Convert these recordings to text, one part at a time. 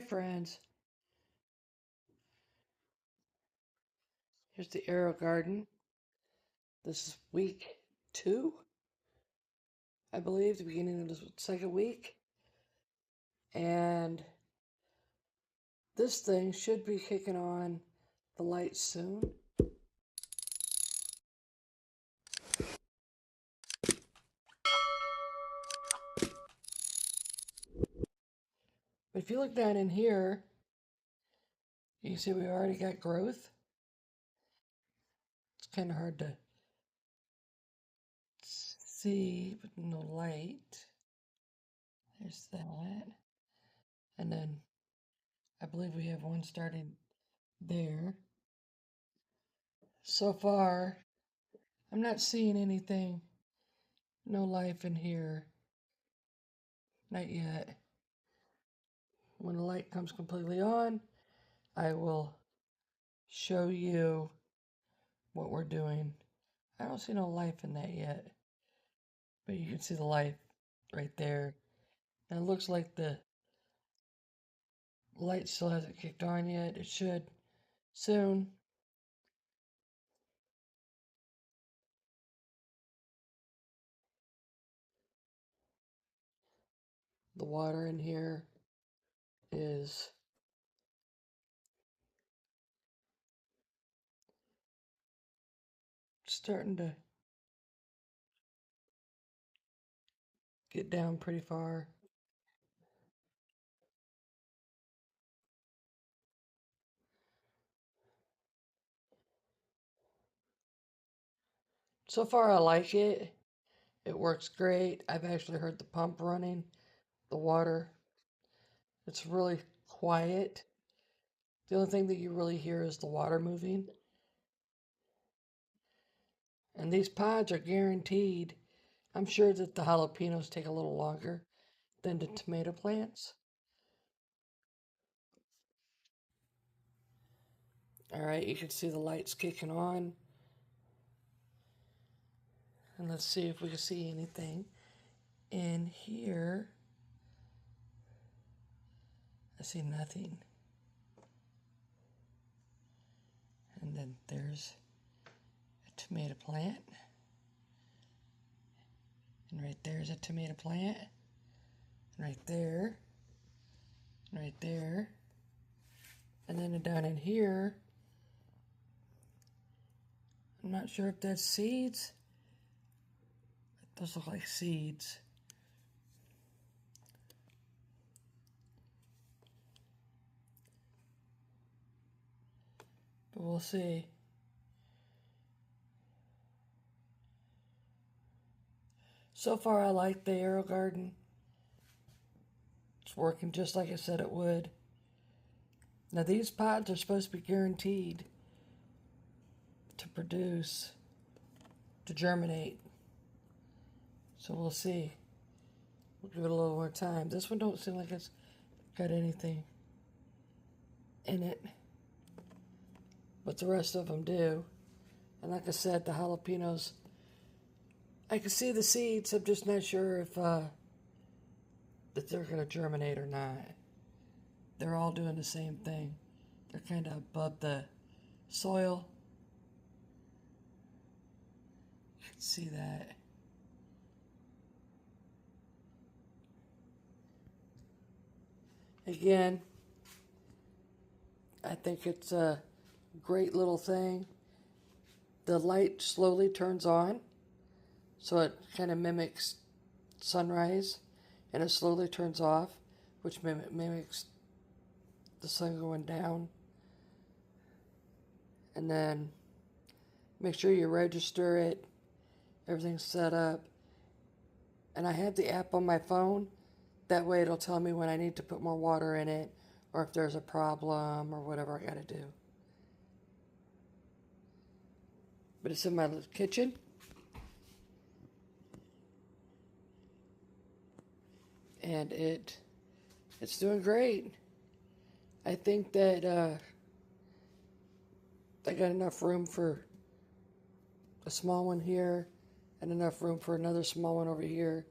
friends, here's the AeroGarden. This is week 2, I believe, the beginning of the second week. And this thing should be kicking on the lights soon. But if you look down in here, you can see we already got growth. It's kind of hard to see with no light. There's that. And then I believe we have one starting there. So far, I'm not seeing anything. No life in here. Not yet. When the light comes completely on, I will show you what we're doing. I don't see no life in that yet, but you can see the light right there. And it looks like the light still hasn't kicked on yet. It should soon. The water in here is starting to get down pretty far. So far I like it. It works great. I've actually heard the pump running, the water. It's really quiet. The only thing that you really hear is the water moving. And these pods are guaranteed. I'm sure that the jalapenos take a little longer than the tomato plants. All right, you can see the lights kicking on. And let's see if we can see anything in here. I see nothing. And then there's a tomato plant. And right there's a tomato plant. And right there. And right there. And then down in here, I'm not sure if that's seeds. Those look like seeds. But we'll see. So far I like the AeroGarden. It's working just like I said it would. Now these pods are supposed to be guaranteed to produce, to germinate. So we'll see. We'll give it a little more time. This one don't seem like it's got anything in it, but the rest of them do. And like I said, the jalapenos, I can see the seeds. I'm just not sure if that they're going to germinate or not. They're all doing the same thing. They're kind of above the soil. You can see that. Again, I think it's a great little thing. The light slowly turns on, so it kind of mimics sunrise, and it slowly turns off, which mimics the sun going down. And then make sure you register it. Everything's set up. And I have the app on my phone. That way it'll tell me when I need to put more water in it, or if there's a problem or whatever I gotta do. But it's in my kitchen. And it's doing great. I think that I got enough room for a small one here and enough room for another small one over here.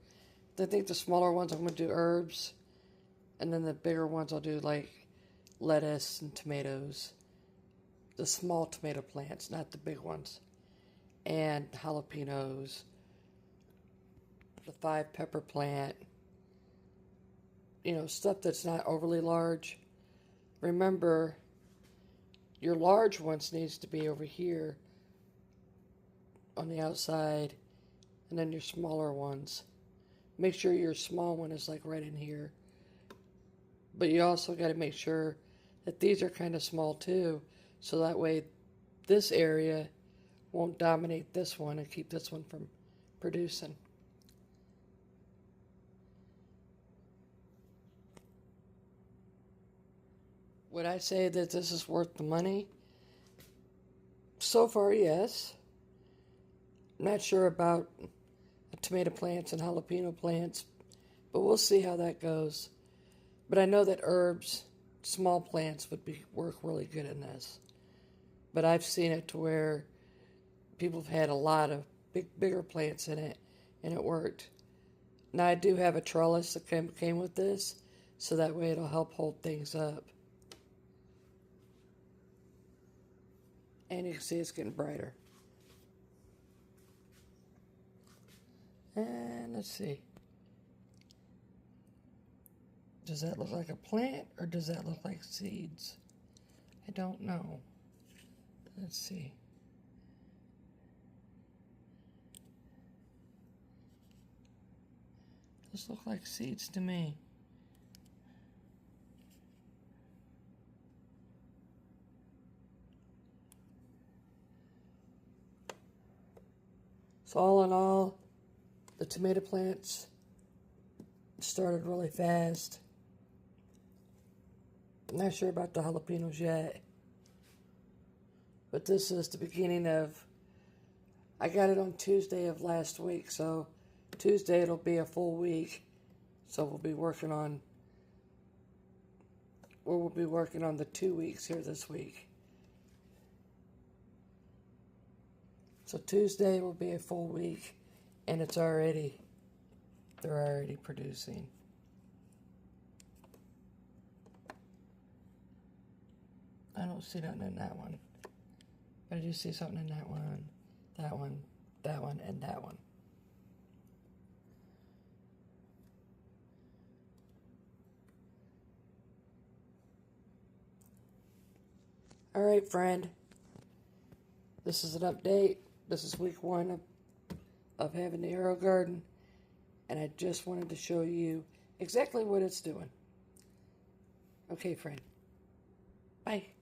I think the smaller ones I'm going to do herbs, and then the bigger ones I'll do like lettuce and tomatoes. The small tomato plants, not the big ones. And jalapenos. The 5 pepper plant. You know, stuff that's not overly large. Remember, your large ones needs to be over here on the outside, and then your smaller ones. Make sure your small one is like right in here. But you also got to make sure that these are kind of small too, so that way this area won't dominate this one and keep this one from producing. Would I say that this is worth the money? So far, yes. I'm not sure about tomato plants and jalapeno plants, but we'll see how that goes. But I know that herbs, small plants, would work really good in this. But I've seen it to where people have had a lot of bigger plants in it, and it worked. Now I do have a trellis that came with this, so that way it'll help hold things up. And you can see it's getting brighter. And let's see. Does that look like a plant or does that look like seeds? I don't know. Let's see. Those look like seeds to me. So all in all, the tomato plants started really fast. I'm not sure about the jalapenos yet. But this is the beginning of, I got it on Tuesday of last week, so Tuesday it'll be a full week. So we'll be working on the 2 weeks here this week. So Tuesday will be a full week, and they're already producing. I don't see nothing in that one, but I do see something in that one, that one, that one, and that one. All right, friend. This is an update. This is week 1 of having the AeroGarden, and I just wanted to show you exactly what it's doing. Okay, friend. Bye.